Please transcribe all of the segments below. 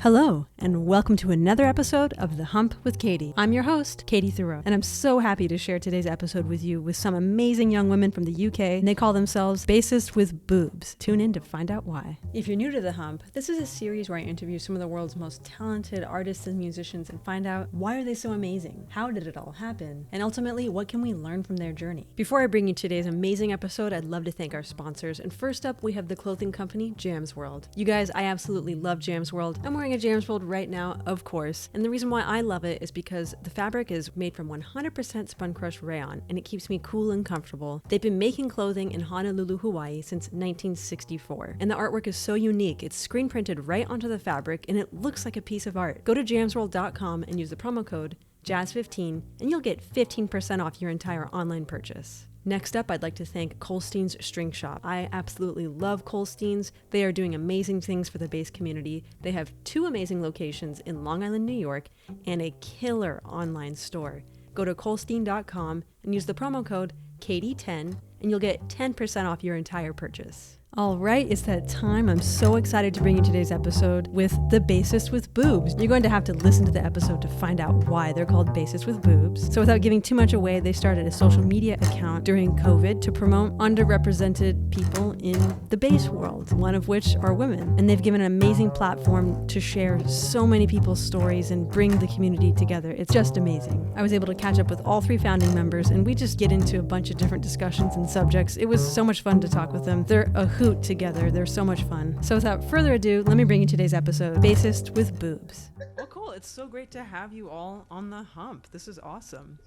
Hello, and welcome to another episode of The Hump with Katie. I'm your host, Katie Thiroux, and I'm so happy to share today's episode with you with some amazing young women from the UK, and they call themselves Bassists with Boobs. Tune in to find out why. If you're new to The Hump, this is a series where I interview some of the world's most talented artists and musicians and find out why are they so amazing, how did it all happen, and ultimately, what can we learn from their journey. Before I bring you today's amazing episode, I'd love to thank our sponsors, and first up, we have the clothing company, Jams World. You guys, I absolutely love Jams World. I'm wearing a Jams World right now, of course, and the reason why I love it is because the fabric is made from 100% spun crushed rayon, and it keeps me cool and comfortable. They've been making clothing in Honolulu, Hawaii since 1964, and the artwork is so unique. It's screen printed right onto the fabric, and it looks like a piece of art. Go to jamsworld.com and use the promo code JAZZ15, and you'll get 15% off your entire online purchase. Next up, I'd like to thank Colstein's String Shop. I absolutely love Colstein's. They are doing amazing things for the bass community. They have 2 amazing locations in Long Island, New York, and a killer online store. Go to colstein.com and use the promo code KATIE10, and you'll get 10% off your entire purchase. All right, it's that time. I'm so excited to bring you today's episode with the Bassist with Boobs. You're going to have to listen to the episode to find out why they're called Bassist with Boobs. So without giving too much away, they started a social media account during COVID to promote underrepresented people in the bass world, one of which are women. And they've given an amazing platform to share so many people's stories and bring the community together. It's just amazing. I was able to catch up with all 3 founding members, and we just get into a bunch of different discussions and subjects. It was so much fun to talk with them. They're a hoot together. They're so much fun. So without further ado, let me bring you today's episode, Bassist with Boobs. Well, cool. It's so great to have you all on the hump. This is awesome.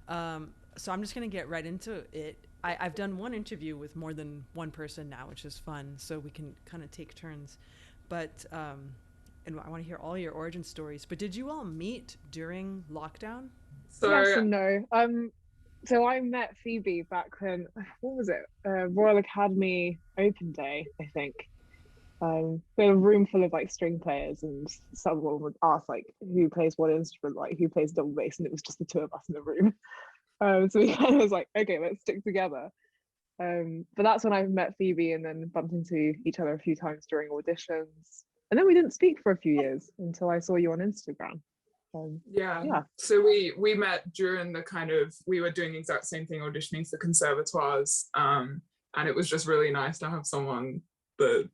So I'm just going to get right into it. I've done one interview with more than one person now, which is fun. So we can kind of take turns. But, and I want to hear all your origin stories. But did you all meet during lockdown? Yes and no. So I met Phoebe back when, what was it? Royal Academy Open Day, I think. We had a room full of like string players, and someone would ask like who plays what instrument, like who plays double bass, and it was just the 2 of us in the room. So we kind of was like, okay, let's stick together. But that's when I met Phoebe, and then bumped into each other a few times during auditions. And then we didn't speak for a few years until I saw you on Instagram. So we met during the we were doing the exact same thing, auditioning for conservatoires, and it was just really nice to have someone that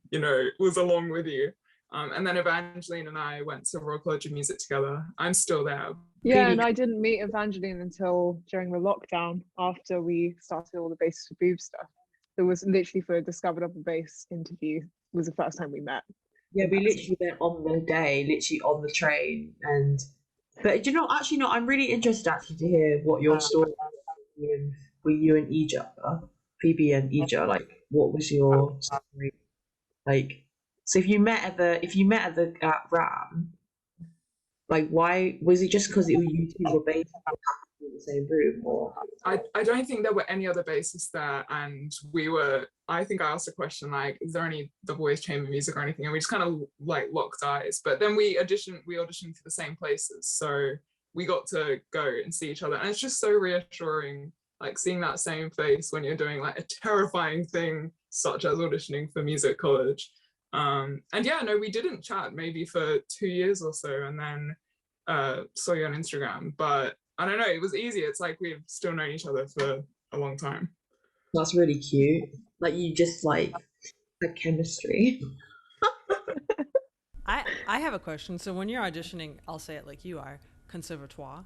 was along with you, and then Evangeline and I went to Royal College of Music together. I'm still there. And I didn't meet Evangeline until during the lockdown, after we started all the Bassist with Boobs stuff. It was literally for a Discovered Upper Bass interview was the first time we met. We literally went on the day, literally on the train. But I'm really interested to hear what your story was with you and Yijia, Phoebe and Yijia. Like, what was your story? Like, so if you met at the RAM, like, why was it? Just because you 2 were based in the same room, or? I don't think there were any other bassists there, and I think I asked a question like, is there any double bass chamber music or anything, and we just kind of like locked eyes. But then we auditioned for the same places, so we got to go and see each other, and it's just so reassuring, like seeing that same face when you're doing like a terrifying thing such as auditioning for music college. We didn't chat maybe for 2 years or so, and then saw you on Instagram. But I don't know, it was easy. It's like we've still known each other for a long time. That's really cute. Like, you just like the chemistry. I have a question. So when you're auditioning, I'll say it like you are, conservatoire.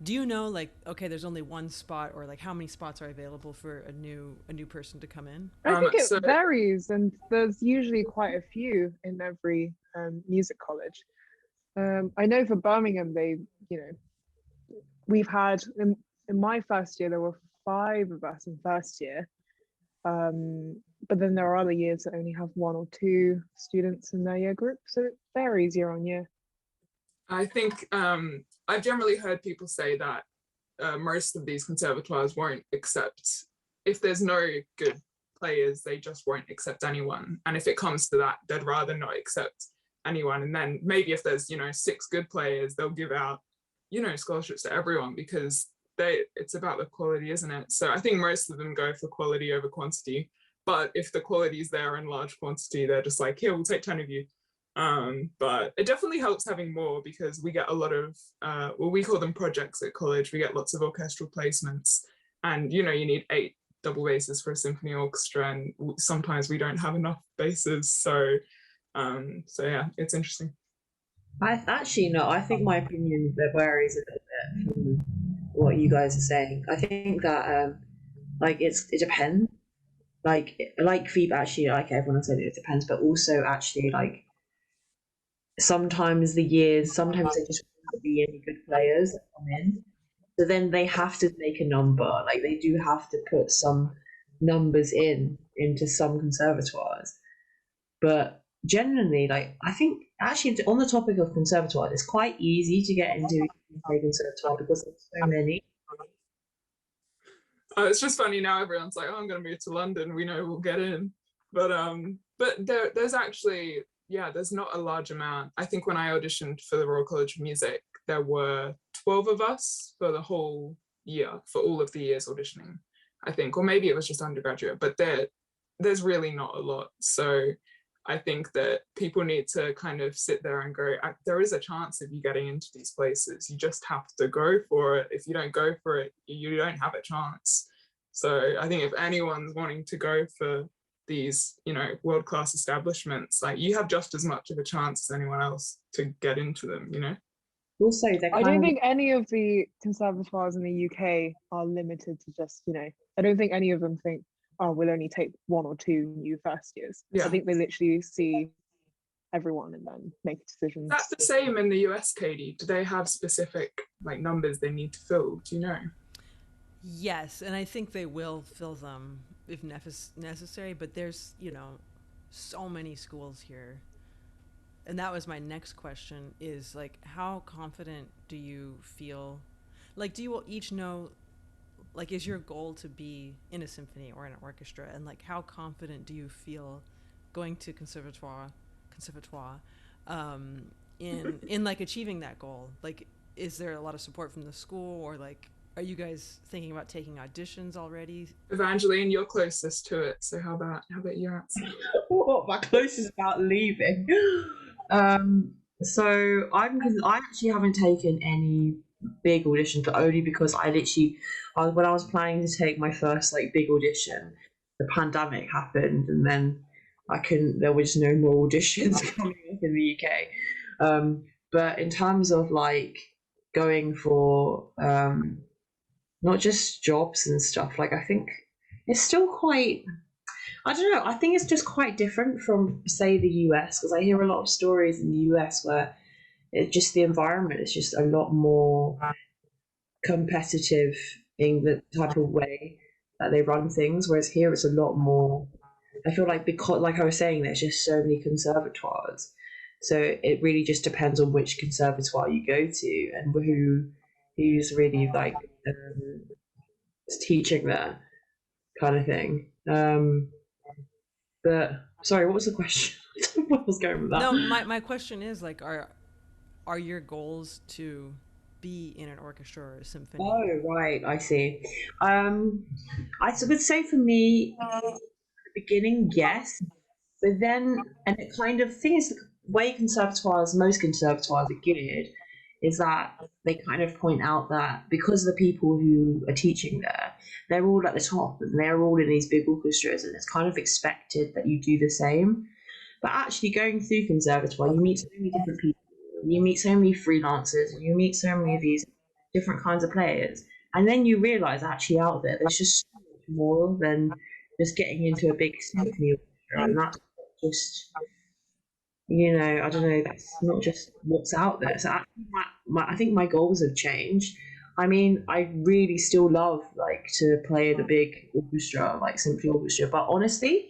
Do you know, like, okay, there's only one spot, or like how many spots are available for a new person to come in? I think it varies, and there's usually quite a few in every music college. I know for Birmingham, we've had in my first year there were 5 of us in first year, but then there are other years that only have 1 or 2 students in their year group, so it varies year on year. I think I've generally heard people say that most of these conservatoires won't accept, if there's no good players, they just won't accept anyone, and if it comes to that, they'd rather not accept anyone. And then maybe if there's 6 good players, they'll give out scholarships to everyone, because it's about the quality, isn't it? So I think most of them go for quality over quantity. but if the quality is there in large quantity, they're just like, here, we'll take 10 of you. But it definitely helps having more, because we get a lot of, we call them projects at college. We get lots of orchestral placements, and you need 8 double basses for a symphony orchestra, and sometimes we don't have enough basses. So yeah, it's interesting. I think my opinion varies a little bit from what you guys are saying. I think that it depends. Like Phoebe, actually, like everyone said, it depends, but also actually sometimes they just want to be any good players that come in. So then they have to make a number. Like they do have to put some numbers into some conservatoires. But generally, I think actually on the topic of conservatoires, it's quite easy to get into a conservatoire because there's so many. It's just funny now. Everyone's like, "Oh, I'm going to move to London. We know we'll get in." But there's actually, there's not a large amount. I think when I auditioned for the Royal College of Music, there were 12 of us for the whole year, for all of the years auditioning, I think, or maybe it was just undergraduate. But there's really not a lot. So I think that people need to kind of sit there and go, there is a chance of you getting into these places. You just have to go for it. If you don't go for it, you don't have a chance. So I think if anyone's wanting to go for these, world-class establishments, like you have just as much of a chance as anyone else to get into them, Also, I don't think any of the conservatoires in the UK are limited to just, I don't think any of them think, oh, we'll only take 1 or 2 new first years. Yeah. I think they literally see everyone and then make decisions. That's the same in the US, Katie. Do they have specific numbers they need to fill? Do you know? Yes, and I think they will fill them if necessary, but there's, so many schools here. And that was my next question, is how confident do you feel? Do you each know, is your goal to be in a symphony or in an orchestra? And how confident do you feel going to conservatoire in achieving that goal? Is there a lot of support from the school, or are you guys thinking about taking auditions already? Evangeline, you're closest to it, so how about your answer? What, my closest about leaving? So I actually haven't taken any big auditions, but only because when I was planning to take my first big audition, the pandemic happened, and then there was no more auditions coming up in the UK. But in terms of going for not just jobs and stuff, I think it's still quite, I don't know, I think it's just quite different from, say, the US, because I hear a lot of stories in the US where it's just the environment is just a lot more competitive in the type of way that they run things, whereas here it's a lot more, I feel because, I was saying, there's just so many conservatoires, so it really just depends on which conservatoire you go to and who's really teaching there, kind of thing. But sorry, what was the question? What was going with that? No, my question is are your goals to be in an orchestra or a symphony? Oh, right, I see. I would say for me, at the beginning, yes, but then, and it kind of thing is, the way most conservatoires are geared is that they kind of point out that because the people who are teaching there, they're all at the top and they're all in these big orchestras, and it's kind of expected that you do the same. But actually going through conservatoire, you meet so many different people, you meet so many freelancers, you meet so many of these different kinds of players, and then you realise actually out there's just so much more than just getting into a big symphony orchestra, and that's just, I don't know, that's not just what's out there. So actually I think my goals have changed. I mean, I really still love to play in a big orchestra, symphony orchestra, but honestly,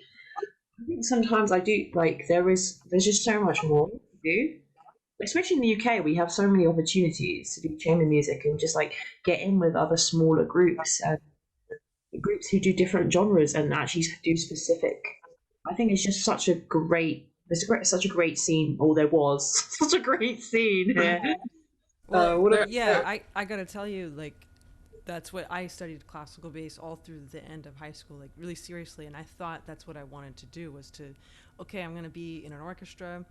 I think sometimes I do there's just so much more to do. Especially in the UK, we have so many opportunities to do chamber music and just get in with other smaller groups and groups who do different genres and actually do specific. I think it's just such a great scene. Or there was such a great scene here. Well, I gotta tell you, that's what I studied, classical bass, all through the end of high school, like really seriously. And I thought that's what I wanted to do, was to, okay, I'm going to be in an orchestra.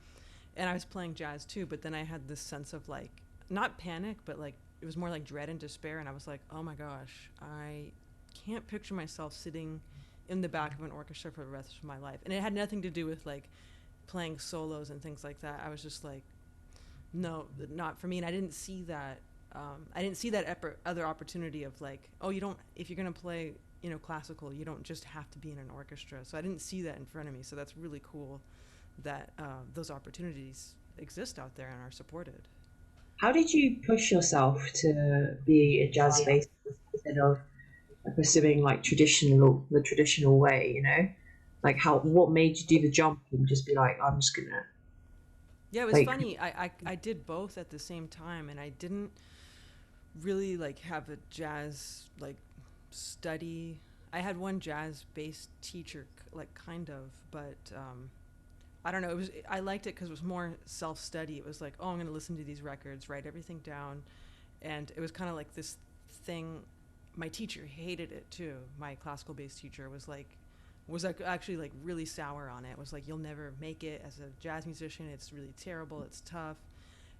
And I was playing jazz too, but then I had this sense of like, not panic, but like, it was more like dread and despair. And I was like, oh my gosh, I can't picture myself sitting in the back of an orchestra for the rest of my life. And it had nothing to do with like playing solos and things like that. I was just like, no, not for me. And I didn't see that. I didn't see that other opportunity of like, oh, you don't, if you're going to play, you know, classical, you don't just have to be in an orchestra. So I didn't see that in front of me. So that's really cool that those opportunities exist out there and are supported. How did you push yourself to be a jazz bassist instead of pursuing like the traditional way, you know? Like what made you do the jump and just be like, I'm just gonna... Yeah, it was funny. I did both at the same time, and I didn't really like have a jazz like study. I had one jazz bass teacher, like kind of, but I don't know. I liked it because it was more self-study. It was like, oh, I'm going to listen to these records, write everything down, and it was kind of like this thing. My teacher hated it too. My classical bass teacher was actually like really sour on it. It was like, you'll never make it as a jazz musician. It's really terrible. It's tough.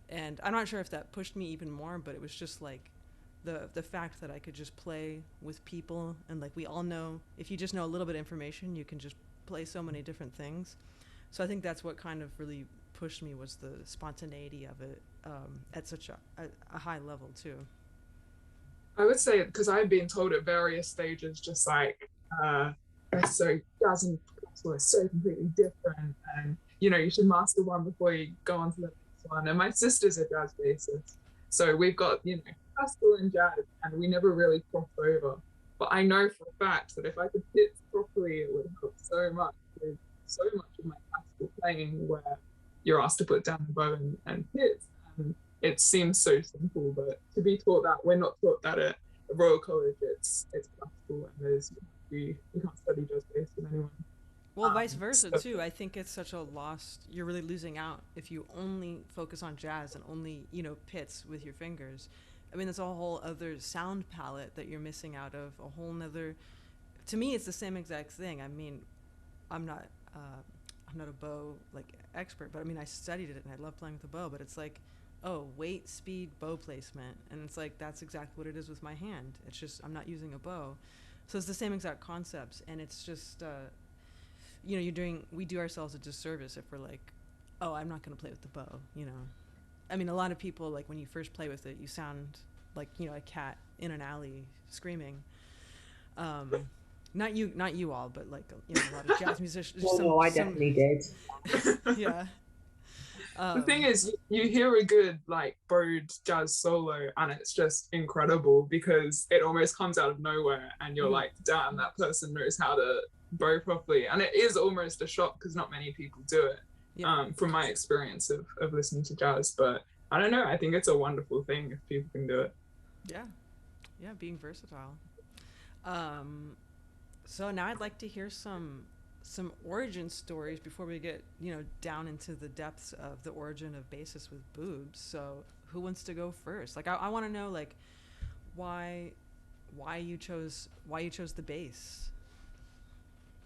And I'm not sure if that pushed me even more, but it was just like the fact that I could just play with people. And like we all know, if you just know a little bit of information, you can just play so many different things. So I think that's what kind of really pushed me, was the spontaneity of it at such a high level too. I would say, because I've been told at various stages, just like, so jazz and classical is so completely different, and you know, you should master one before you go on to the next one. And my sister's a jazz bassist, so we've got, you know, classical and jazz, and we never really crossed over. But I know for a fact that if I could hit properly, it would help so much with so much of my classical playing, where you're asked to put down the bow and hit. And it seems so simple, but to be taught that, we're not taught that at Royal College. It's classical, and you can't study jazz bass with anyone. Well, vice versa too. I think it's such a lost. You're really losing out if you only focus on jazz and only, you know, pits with your fingers. I mean, that's a whole other sound palette that you're missing out of. A whole nother. To me, it's the same exact thing. I mean, I'm not a bow like expert, but I mean, I studied it and I love playing with the bow. But it's like, oh, weight, speed, bow placement, and it's like that's exactly what it is with my hand. It's just I'm not using a bow, so it's the same exact concepts, and it's just you know, we do ourselves a disservice if we're like, oh, I'm not going to play with the bow, you know. I mean, a lot of people, like, when you first play with it, you sound like, you know, a cat in an alley screaming. Not you all, but like, you know, a lot of jazz musicians. No, I definitely did. Yeah. The thing is, you hear a good like bowed jazz solo, and it's just incredible because it almost comes out of nowhere, and you're like, damn, that person knows how to bow properly. And it is almost a shock because not many people do it. Yeah. From my experience of listening to jazz, but I don't know, I think it's a wonderful thing if people can do it. Yeah, being versatile. So now I'd like to hear some origin stories before we get, you know, down into the depths of the origin of Bassists with Boobs. So who wants to go first? Like I want to know like why you chose the bass.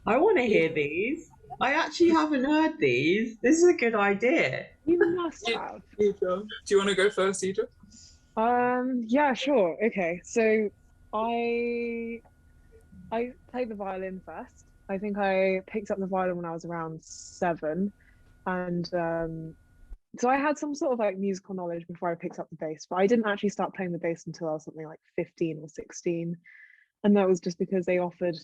I want to hear these. I actually haven't heard these. This is a good idea. You must have. Do you want to go first, Yijia? Yeah, sure. Okay, so I played the violin first. I think I picked up the violin when I was around 7, and so I had some sort of like musical knowledge before I picked up the bass, but I didn't actually start playing the bass until I was something like 15 or 16, and that was just because they offered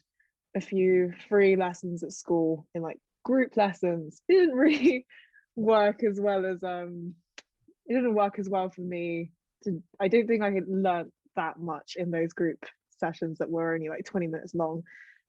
a few free lessons at school in like group lessons. It didn't really work as well as it didn't work as well for me. I don't think I had learnt that much in those group sessions that were only like 20 minutes long.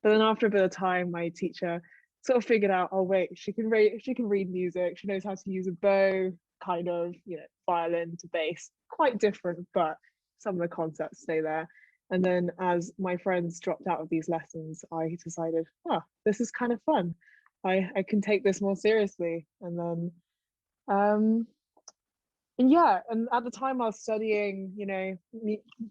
But then after a bit of time, my teacher sort of figured out, oh wait, she can read music, she knows how to use a bow, kind of, you know, violin to bass, quite different, but some of the concepts stay there. And then as my friends dropped out of these lessons, I decided, this is kind of fun. I can take this more seriously. And then yeah, and at the time I was studying,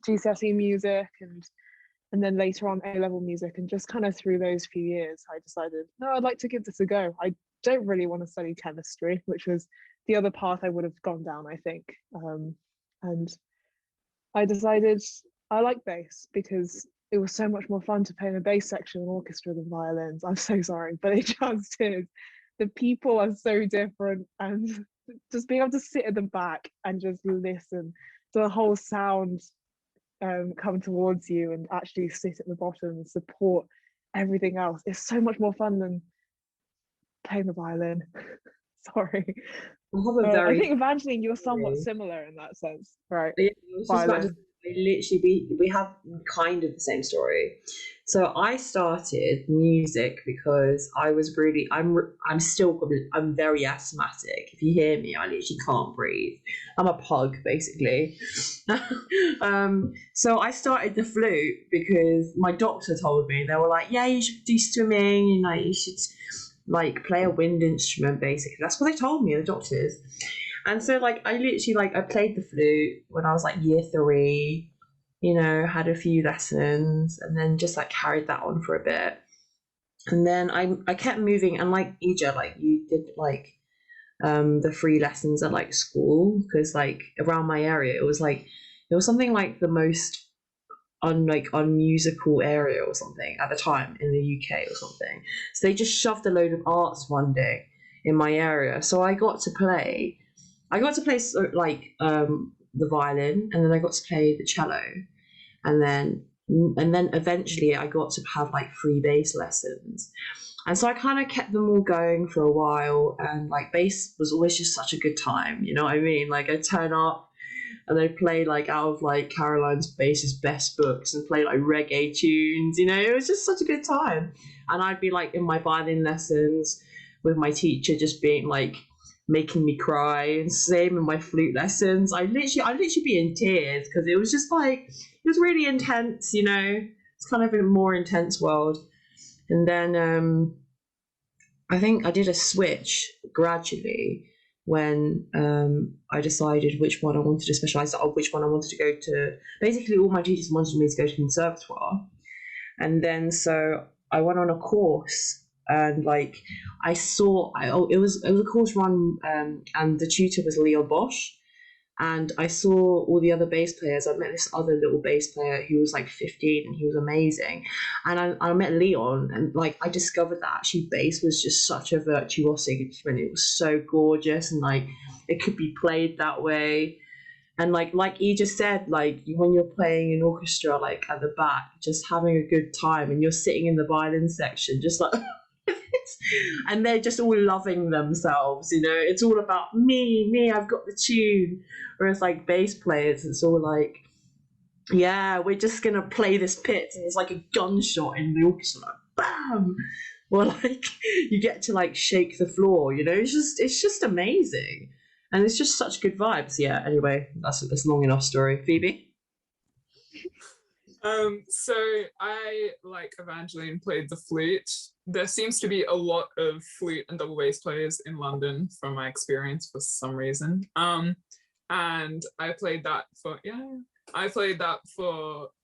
GCSE music and then later on A-level music, and just kind of through those few years, I decided, no, I'd like to give this a go. I don't really want to study chemistry, which was the other path I would have gone down, I think. And I decided I like bass because it was so much more fun to play in a bass section and orchestra than violins. I'm so sorry, but it just is. The people are so different, and just being able to sit at the back and just listen to the whole sound come towards you and actually sit at the bottom and support everything else is so much more fun than playing the violin. Sorry. I think Evangeline, you're somewhat similar in that sense, right? Yeah, we have kind of the same story. So I started music because I was really I'm very asthmatic. If you hear me, I literally can't breathe. I'm a pug basically. So I started the flute because my doctor told me, they were like, yeah, you should do swimming, you should like play a wind instrument basically. That's what they told me, the doctors. And so I literally I played the flute when I was year 3, had a few lessons and then just carried that on for a bit. And then I kept moving, and Yijia, you did the free lessons at school, because around my area it was something the most unmusical area or something at the time in the UK or something. So they just shoved a load of arts funding in my area. So I got to play the violin, and then I got to play the cello, and then eventually I got to have free bass lessons. And so I kind of kept them all going for a while, and bass was always just such a good time, you know what I mean? I'd turn up and I'd play out of Caroline's Bassist best books and play reggae tunes, it was just such a good time. And I'd be in my violin lessons with my teacher just being making me cry, and same in my flute lessons. I'd literally be in tears because it was just it was really intense, It's kind of a more intense world. And then I think I did a switch gradually when I decided which one I wanted to specialise or which one I wanted to go to. Basically, all my teachers wanted me to go to conservatoire, and then so I went on a course. And it was a course run, and the tutor was Leon Bosch, and I saw all the other bass players. I met this other little bass player who was 15, and he was amazing. And I met Leon, and I discovered that actually bass was just such a virtuosic instrument. It was so gorgeous, and it could be played that way. And like you just said, when you're playing an orchestra at the back, just having a good time, and you're sitting in the violin section, just and they're just all loving themselves, it's all about me, I've got the tune. Whereas bass players, it's all yeah, we're just gonna play this pit, and it's a gunshot in the orchestra, bam, or you get to shake the floor, it's just amazing, and it's just such good vibes. Yeah, anyway, that's long enough story. Phoebe? So I, like Evangeline, played the flute. There seems to be a lot of flute and double bass players in London from my experience for some reason. And I played that for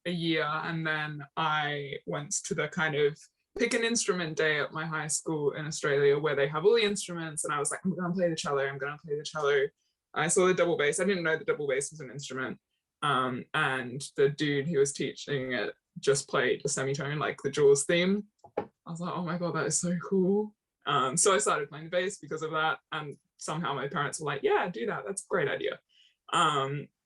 a year, and then I went to the kind of pick an instrument day at my high school in Australia where they have all the instruments, and I was I'm gonna play the cello. I saw the double bass. I didn't know the double bass was an instrument. And the dude who was teaching it just played a semitone, the Jaws theme. I was oh my god, that is so cool. So I started playing the bass because of that, and somehow my parents were yeah, do that, that's a great idea.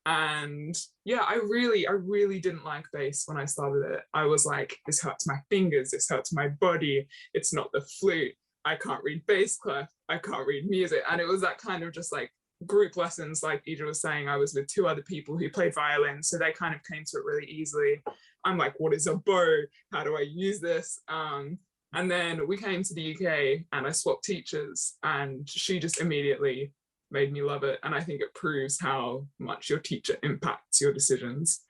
And yeah, I really didn't like bass when I started it. I was this hurts my fingers, this hurts my body, it's not the flute, I can't read bass clef, I can't read music. And it was that kind of just group lessons, like Yijia was saying. I was with 2 other people who played violin, so they kind of came to it really easily. I'm what is a bow? How do I use this? And then we came to the UK, and I swapped teachers, and she just immediately made me love it. And I think it proves how much your teacher impacts your decisions,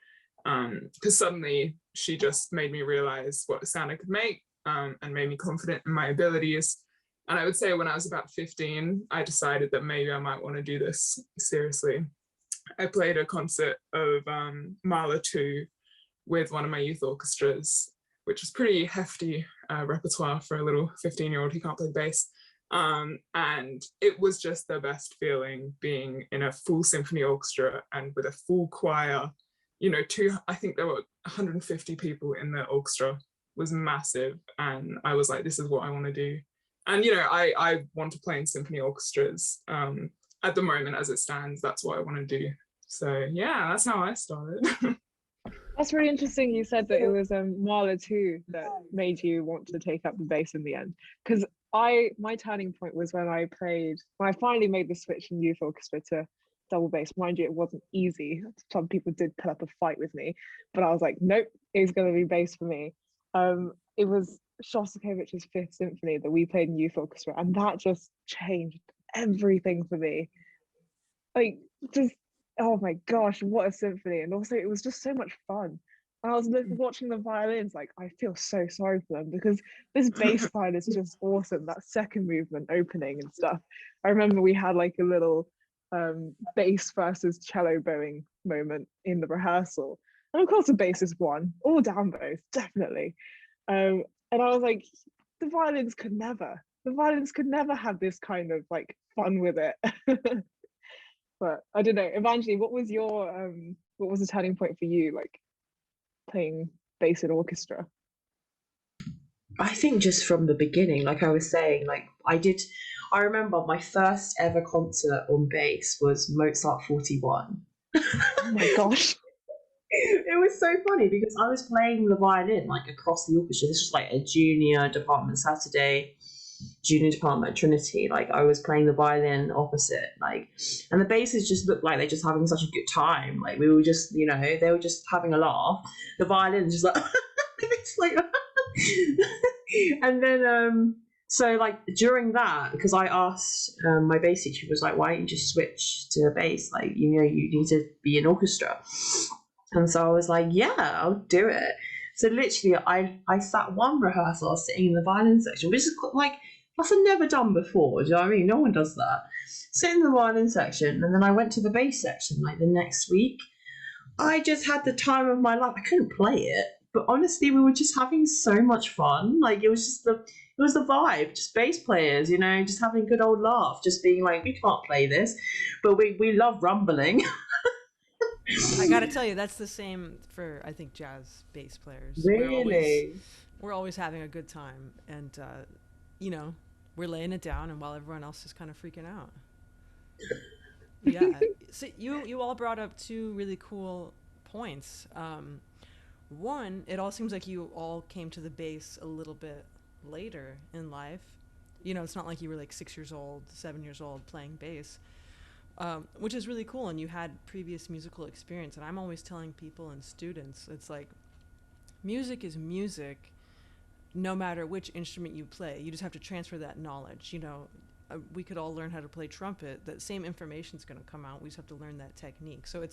because suddenly she just made me realize what sound I could make, and made me confident in my abilities. And I would say when I was about 15, I decided that maybe I might want to do this seriously. I played a concert of Mahler 2 with one of my youth orchestras, which is pretty hefty repertoire for a little 15-year-old who can't play bass. And it was just the best feeling being in a full symphony orchestra and with a full choir. You know, I think there were 150 people in the orchestra. It was massive. And I was like, this is what I want to do. And, you know, I want to play in symphony orchestras. At the moment, as it stands, that's what I want to do. So yeah, that's how I started. That's really interesting. You said that it was Mahler 2 that made you want to take up the bass in the end. Because my turning point was when I finally made the switch in youth orchestra to double bass. Mind you, it wasn't easy. Some people did put up a fight with me, but I was like, nope, it's going to be bass for me. It was Shostakovich's Fifth Symphony that we played in youth orchestra, and that just changed everything for me. Like, just, oh my gosh, what a symphony. And also, it was just so much fun. And I was watching the violins, like, I feel so sorry for them because this bass line is just awesome. That second movement opening and stuff. I remember we had like a little bass versus cello bowing moment in the rehearsal. And of course the bassist won, all down bows, definitely. And I was like, the violins could never have this kind of like fun with it. But I don't know, Evangeline, what was the turning point for you, like playing bass in orchestra? I think just from the beginning, like I was saying, like I remember my first ever concert on bass was Mozart 41. Oh my gosh. It was so funny because I was playing the violin like across the orchestra. This was like a junior department Saturday, junior department Trinity. Like I was playing the violin opposite, like, and the bassist just looked like they're just having such a good time. Like we were just, you know, they were just having a laugh. The violin's just like it's like and then so like during that, because I asked my bass teacher, was like, why don't you just switch to bass? Like, you know, you need to be in orchestra. And so I was like, yeah, I'll do it. So literally I sat one rehearsal sitting in the violin section, which is like, that's never done before. Do you know what I mean? No one does that. Sit in the violin section, and then I went to the bass section like the next week. I just had the time of my life. I couldn't play it, but honestly, we were just having so much fun. Like it was the vibe, just bass players, you know, just having a good old laugh, just being like, we can't play this, but we love rumbling. I gotta tell you, that's the same for, I think, jazz bass players. Really? We're always having a good time, and you know, we're laying it down, and while everyone else is kind of freaking out. Yeah. So you all brought up two really cool points. One, it all seems like you all came to the bass a little bit later in life. You know, it's not like you were like 6 years old, 7 years old playing bass. Which is really cool, and you had previous musical experience. And I'm always telling people and students, it's like, music is music no matter which instrument you play. You just have to transfer that knowledge. You know, we could all learn how to play trumpet. That same information is going to come out. We just have to learn that technique. So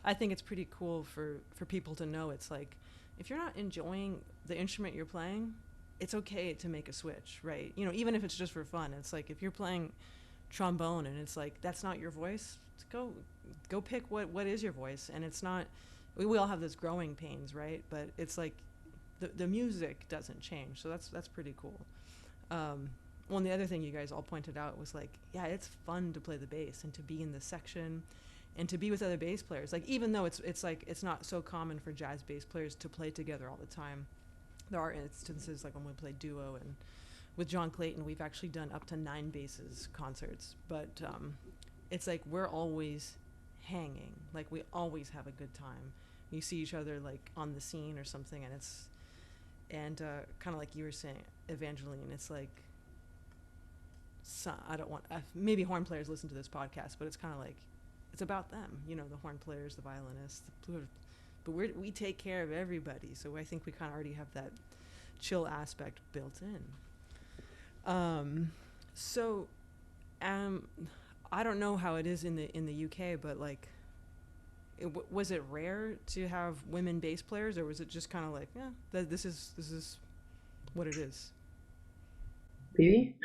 I think it's pretty cool for people to know. It's like, if you're not enjoying the instrument you're playing, it's okay to make a switch, right? You know, even if it's just for fun. It's like, if you're playing trombone and it's like, that's not your voice, go pick what is your voice. And it's not, we all have those growing pains, right? But it's like the music doesn't change. So that's pretty cool. Well, and the other thing you guys all pointed out was like, yeah, it's fun to play the bass and to be in the section and to be with other bass players. Like, even though it's like, it's not so common for jazz bass players to play together all the time. There are instances like when we play duo, and with John Clayton, we've actually done up to 9 basses concerts, but it's like we're always hanging. Like, we always have a good time. You see each other like on the scene or something, and kind of like you were saying, Evangeline, it's like, I don't want, maybe horn players listen to this podcast, but it's kind of like, it's about them, you know, the horn players, the violinists, but we take care of everybody. So I think we kind of already have that chill aspect built in. I don't know how it is in the UK, but like, was it rare to have women bass players, or was it just kind of like, yeah, this is what it is? Phoebe?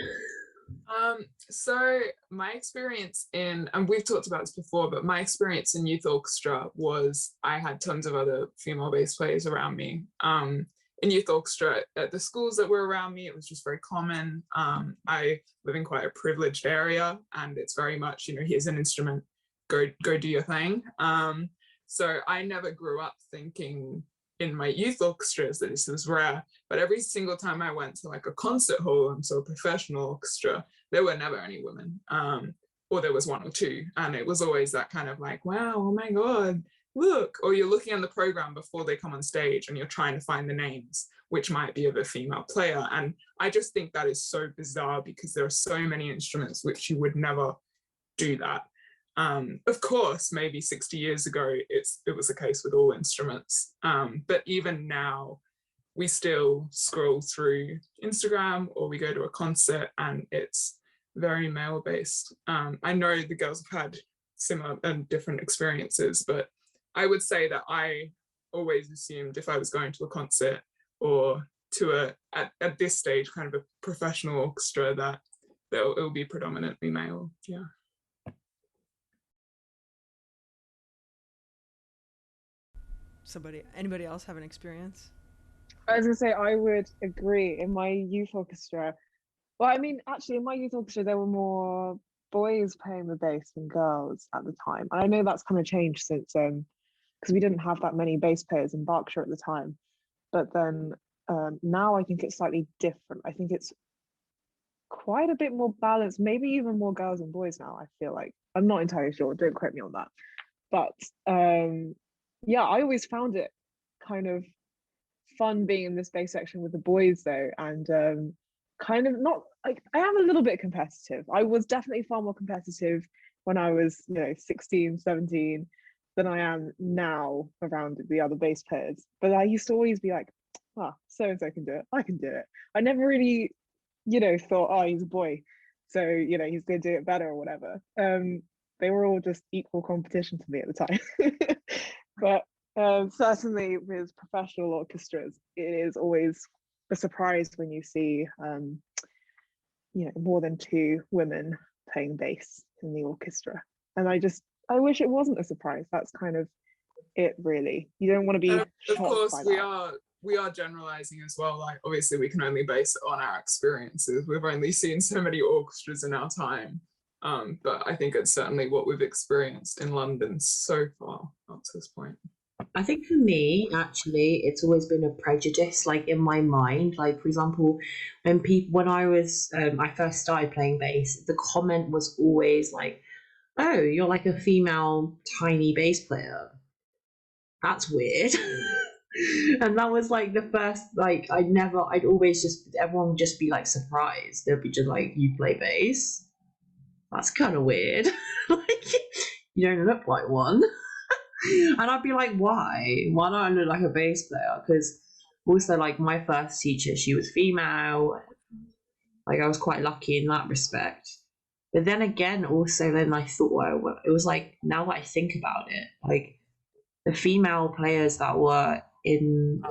So my experience and we've talked about this before, but my experience in youth orchestra was I had tons of other female bass players around me. In youth orchestra at the schools that were around me, it was just very common. I live in quite a privileged area, and it's very much, here's an instrument, go do your thing. So I never grew up thinking in my youth orchestras that this was rare, but every single time I went to like a concert hall and so a professional orchestra, there were never any women, or there was one or two, and it was always that kind of like, wow, oh my god, look, or you're looking on the program before they come on stage and you're trying to find the names which might be of a female player. And I just think that is so bizarre because there are so many instruments which you would never do that. Of course, maybe 60 years ago, it was the case with all instruments. But even now, we still scroll through Instagram or we go to a concert and it's very male-based. I know the girls have had similar and different experiences, but I would say that I always assumed if I was going to a concert or to at this stage, kind of a professional orchestra, that it will be predominantly male, yeah. Anybody else have an experience? I was gonna say I would agree. In my youth orchestra, well, I mean, actually, in my youth orchestra, there were more boys playing the bass than girls at the time, and I know that's kind of changed since because we didn't have that many bass players in Berkshire at the time. But then now I think it's slightly different. I think it's quite a bit more balanced, maybe even more girls and boys now. I feel like I'm not entirely sure. Don't quote me on that, but yeah, I always found it kind of fun being in this bass section with the boys though, and kind of not like I am a little bit competitive. I was definitely far more competitive when I was 16 17 than I am now around the other bass players, but I used to always be like, so and so can do it, I can do it. I never really thought, oh, he's a boy, so he's gonna do it better or whatever. They were all just equal competition to me at the time. But certainly with professional orchestras, it is always a surprise when you see more than two women playing bass in the orchestra. And I wish it wasn't a surprise. That's kind of it, really. You don't want to be of shocked course by we that. are generalizing as well. Like obviously we can only base it on our experiences. We've only seen so many orchestras in our time. But I think it's certainly what we've experienced in London so far up to this point. I think for me, actually, it's always been a prejudice, like in my mind. Like, for example, when I first started playing bass, the comment was always like, "Oh, you're like a female tiny bass player. That's weird." And that was like the first, like, I'd always everyone would just be like surprised. They'd be just like, "You play bass? That's kind of weird. Like, you don't look like one." And I'd be like, why? Why don't I look like a bass player? Because also, like, my first teacher, she was female. Like, I was quite lucky in that respect. But then again, also, then I thought, well, it was like, now that I think about it, like, the female players that were in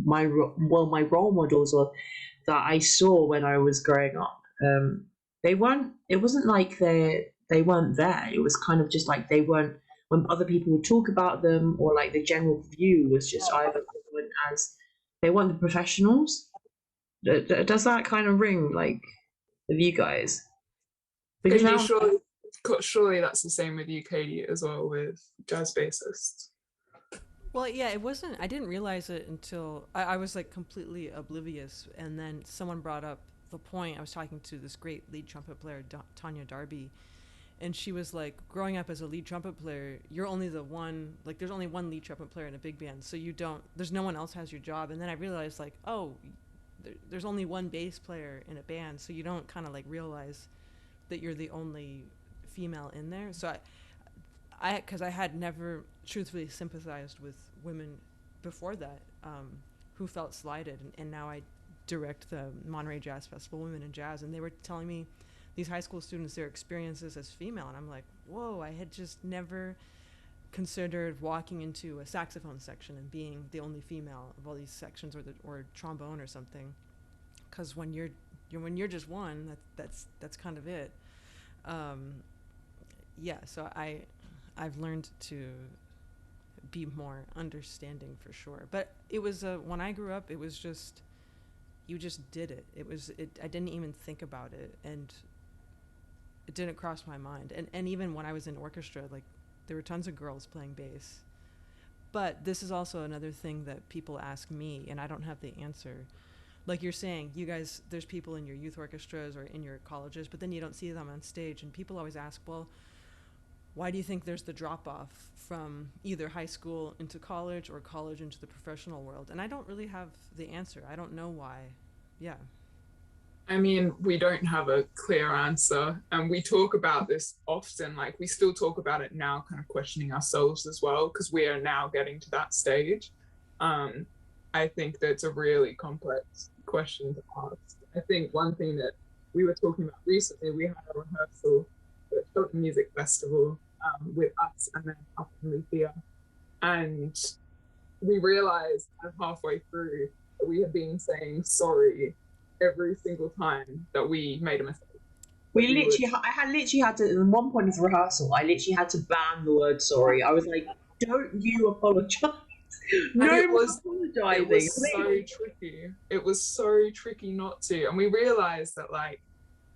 my role models, or that I saw when I was growing up, it wasn't like they weren't there. It was kind of just like they weren't, when other people would talk about them, or like the general view was just either they weren't the professionals. Does that kind of ring like with you guys? Because now, surely that's the same with you, Katie, as well, with jazz bassists. Well, yeah, it wasn't. I didn't realize it until I was like completely oblivious, and then someone brought up the point. I was talking to this great lead trumpet player, Tanya Darby, and she was like, growing up as a lead trumpet player, you're only the one, like there's only one lead trumpet player in a big band, so there's no one else has your job. And then I realized like, oh, there's only one bass player in a band, so you don't kind of like realize that you're the only female in there. So because I had never truthfully sympathized with women before that, who felt slighted, and now I direct the Monterey Jazz Festival Women in Jazz, and they were telling me, these high school students, their experiences as female, and I'm like, whoa, I had just never considered walking into a saxophone section and being the only female of all these sections, or trombone or something, because when you're when you're just one, that's kind of it. So I've learned to be more understanding for sure. But it was when I grew up, it was just, you just did it. I didn't even think about it, and it didn't cross my mind. And even when I was in orchestra, like, there were tons of girls playing bass. But this is also another thing that people ask me, and I don't have the answer. Like you're saying, you guys, there's people in your youth orchestras or in your colleges, but then you don't see them on stage. And people always ask, well, why do you think there's the drop-off from either high school into college or college into the professional world? And I don't really have the answer. I don't know why. Yeah. I mean, we don't have a clear answer, and we talk about this often. Like, we still talk about it now, kind of questioning ourselves as well, because we are now getting to that stage. I think that's a really complex question to ask. I think one thing that we were talking about recently, we had a rehearsal at the Cheltenham Music Festival with us and then up in Lucia, and we realized kind of halfway through that we had been saying sorry every single time that we made a mistake. I literally had to, at one point of the rehearsal, I literally had to ban the word sorry. I was like, don't you apologise. No, it was apologising. so tricky. It was so tricky not to. And we realised that, like,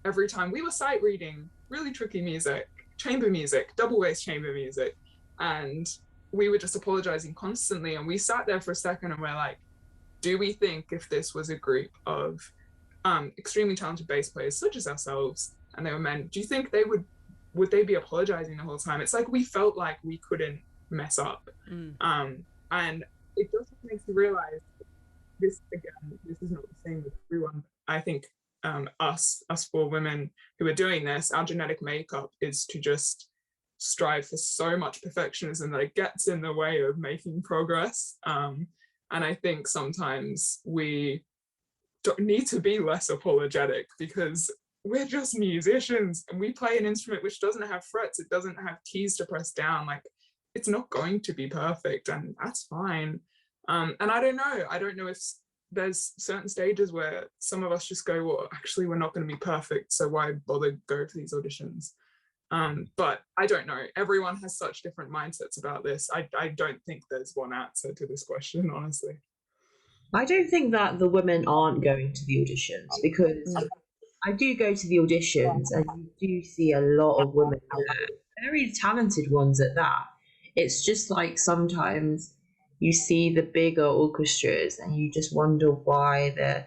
every time we were sight reading really tricky music, chamber music, double bass chamber music, and we were just apologising constantly. And we sat there for a second and we're like, do we think if this was a group of extremely talented bass players such as ourselves, and they were men, do you think they would they be apologizing the whole time? It's like we felt like we couldn't mess up. And it just makes you realize this, again, this is not the same with everyone. I think us 4 women who are doing this, our genetic makeup is to just strive for so much perfectionism that it gets in the way of making progress. And I think sometimes we need to be less apologetic, because we're just musicians and we play an instrument which doesn't have frets, it doesn't have keys to press down. Like, it's not going to be perfect, and that's fine. And I don't know if there's certain stages where some of us just go, well, actually we're not going to be perfect, so why bother go to these auditions? But I don't know, everyone has such different mindsets about this. I don't think there's one answer to this question, honestly. I don't think that the women aren't going to the auditions, because I do go to the auditions and you do see a lot of women there, very talented ones at that. It's just like sometimes you see the bigger orchestras and you just wonder why they're.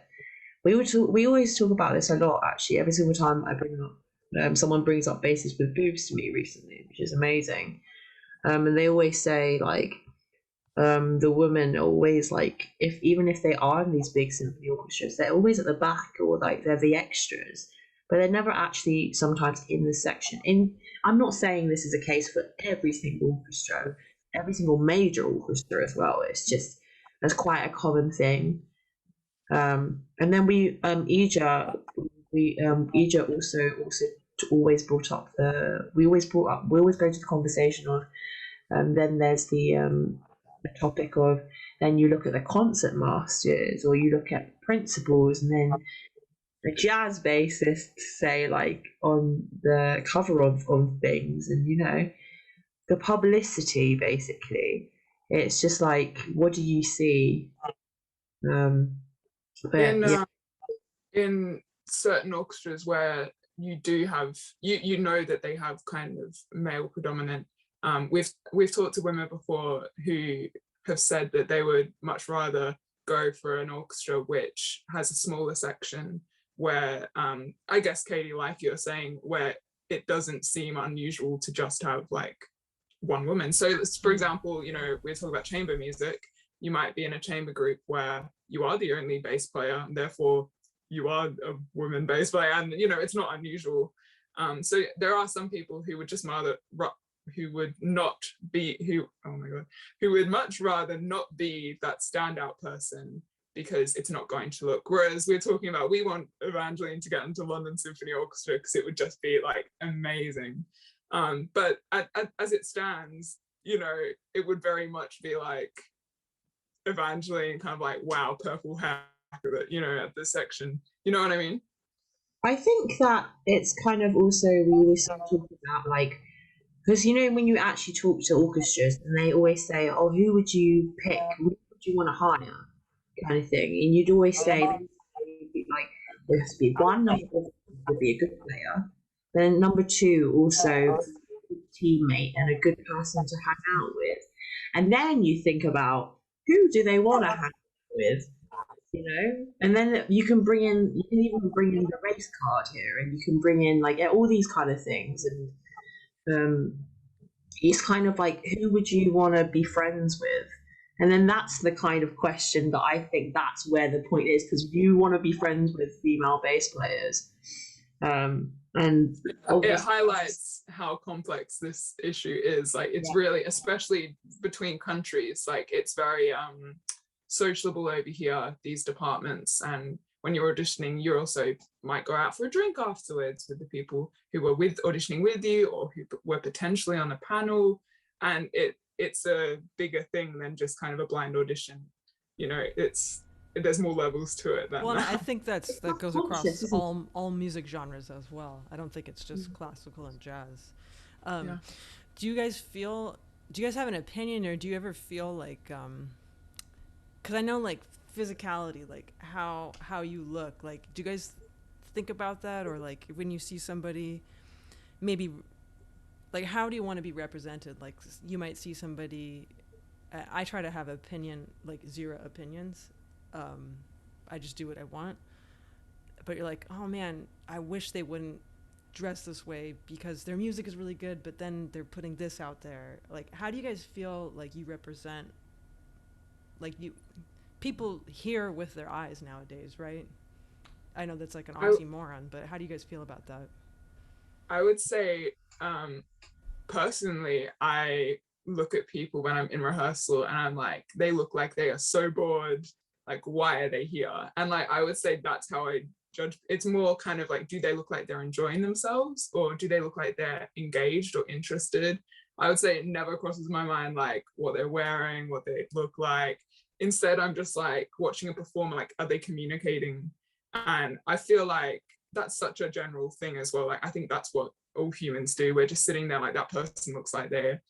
We always talk about this a lot, actually. Every single time I bring up, someone brings up Bassists with Boobs to me recently, which is amazing. And they always say, like, the women are always like, even if they are in these big symphony orchestras, they're always at the back, or like they're the extras, but they're never actually sometimes in the section. I'm not saying this is a case for every single orchestra, every single major orchestra as well. It's just, that's quite a common thing. And then Yijia also always brought up we always go to the conversation of, then there's the topic of, then you look at the concert masters or you look at principals, and then the jazz bassists say, like, on the cover of things, and the publicity, basically. It's just like, what do you see? In certain orchestras where you do have you know that they have kind of male predominant, we've talked to women before who have said that they would much rather go for an orchestra which has a smaller section, where I guess, Katie, like you're saying, where it doesn't seem unusual to just have like one woman. So for example, we're talking about chamber music. You might be in a chamber group where you are the only bass player, and therefore you are a woman bass player, and it's not unusual. So there are some people who would just who would much rather not be that standout person, because it's not going to look. Whereas we're talking about, we want Evangeline to get into London Symphony Orchestra because it would just be like amazing. But as it stands, it would very much be like Evangeline kind of like, wow, purple hair, at this section. You know what I mean? I think that it's kind of also, we always start talking about like, because you know when you actually talk to orchestras and they always say, oh, who would you pick, who would you want to hire, kind of thing, and you'd always say like there has to be one, number one would be a good player, then number two also a good teammate and a good person to hang out with, and then you think about who do they want to hang out with, you know, and then you can even bring in the race card here, and you can bring in like all these kind of things, and it's kind of like, who would you want to be friends with? And then that's the kind of question that I think that's where the point is, because you want to be friends with female bass players, and it highlights how complex this issue is. Like, it's really, especially between countries, like it's very sociable over here, these departments, and when you're auditioning, you also might go out for a drink afterwards with the people who were auditioning with you, or who were potentially on a panel, and it's a bigger thing than just kind of a blind audition. You know, there's more levels to it than well, that. I think that goes across all music genres as well. I don't think it's just classical and jazz. Do you guys have an opinion, or do you ever feel like, because I know like physicality, like how you look, like do you guys think about that, or like when you see somebody, maybe like how do you want to be represented? Like you might see somebody, I try to have like 0 opinions, I just do what I want, but you're like, oh man, I wish they wouldn't dress this way because their music is really good, but then they're putting this out there. Like how do you guys feel like you represent, like people hear with their eyes nowadays, right? I know that's like an oxymoron, but how do you guys feel about that? I would say, personally, I look at people when I'm in rehearsal and I'm like, they look like they are so bored. Like, why are they here? And like, I would say that's how I judge. It's more kind of like, do they look like they're enjoying themselves, or do they look like they're engaged or interested? I would say it never crosses my mind like what they're wearing, what they look like. Instead, I'm just like watching a performer, like, are they communicating? And I feel like that's such a general thing as well. Like, I think that's what all humans do. We're just sitting there like, that person looks like they're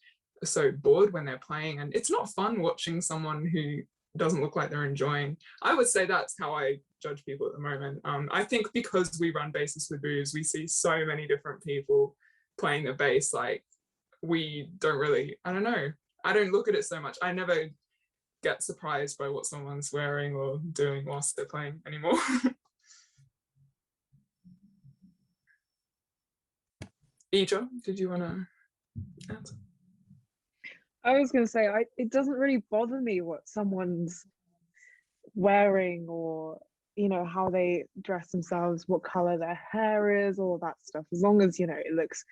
so bored when they're playing. And it's not fun watching someone who doesn't look like they're enjoying. I would say that's how I judge people at the moment. I think because we run Bassists with Boobs, we see so many different people playing the bass. Like, we don't really, I don't know. I don't look at it so much. I never get surprised by what someone's wearing or doing whilst they're playing anymore. Yijia, did you want to answer? I was going to say, it doesn't really bother me what someone's wearing, or you know, how they dress themselves, what color their hair is, all that stuff, as long as, you know, it looks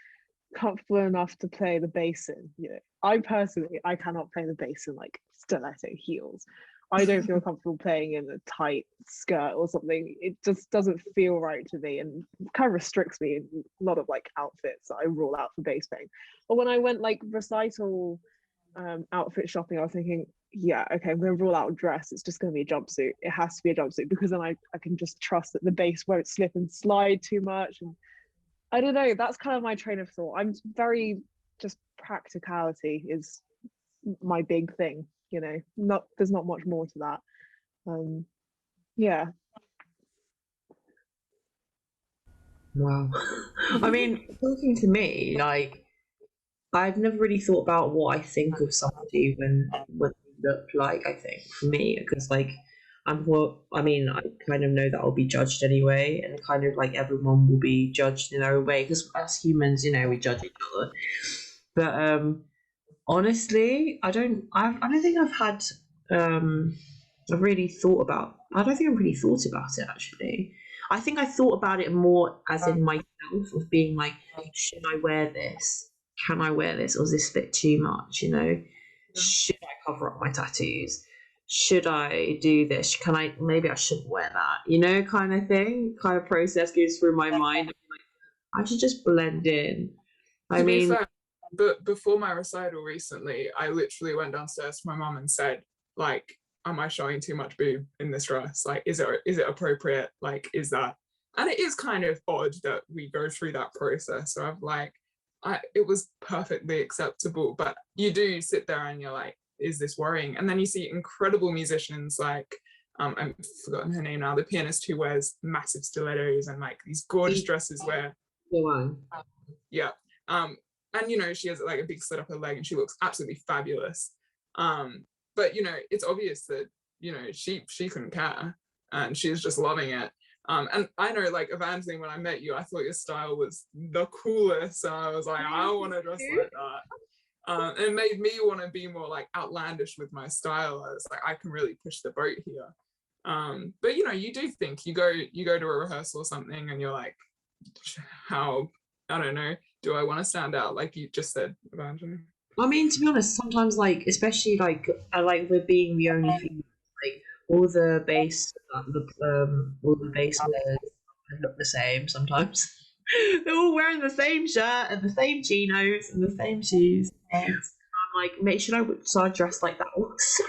comfortable enough to play the bass in. You know, I personally, I cannot play the bass in like stiletto heels. I don't feel comfortable playing in a tight skirt or something. It just doesn't feel right to me, and kind of restricts me in a lot of like outfits that I rule out for bass playing. But when I went like recital outfit shopping, I was thinking, yeah, okay, I'm going to rule out a dress. It's just going to be a jumpsuit. It has to be a jumpsuit, because then I can just trust that the bass won't slip and slide too much. And I don't know, that's kind of my train of thought. I'm very, just practicality is my big thing, you know, there's not much more to that. Yeah. Wow. I mean, talking to me, like, I've never really thought about what I think of somebody when they look like, I think, for me, because like, I kind of know that I'll be judged anyway, and kind of like everyone will be judged in their own way, because as humans, you know, we judge each other. But honestly, I don't think I've had I've really thought about. I don't think I've really thought about it actually. I think I thought about it more as in myself, of being like, should I wear this? Can I wear this? Or does this fit too much? You know, should I cover up my tattoos? Should I do this? Maybe I shouldn't wear that, you know, kind of thing, kind of process goes through my mind. Like, I should just blend in. To be fair, but before my recital recently, I literally went downstairs to my mum and said, like, am I showing too much boob in this dress? Like, is it appropriate? Like, is that? And it is kind of odd that we go through that process of like, it was perfectly acceptable, but you do sit there and you're like, is this worrying? And then you see incredible musicians like, I've forgotten her name now, the pianist who wears massive stilettos and like these gorgeous dresses where, yeah. And, you know, she has like a big slit up her leg and she looks absolutely fabulous. But, you know, it's obvious that, you know, she couldn't care and she's just loving it. And I know, like, Evangeline, when I met you, I thought your style was the coolest. And I was like, I want to dress like that. It made me want to be more like outlandish with my style. I was like, I can really push the boat here. But, you know, you do think you go to a rehearsal or something and you're like, how, I don't know, do I want to stand out? Like you just said, Evangeline. I mean, to be honest, sometimes, like, especially like we're being the only female, like all the bass players look the same sometimes. They're all wearing the same shirt and the same chinos and the same shoes. And I'm like, should I dress like that once?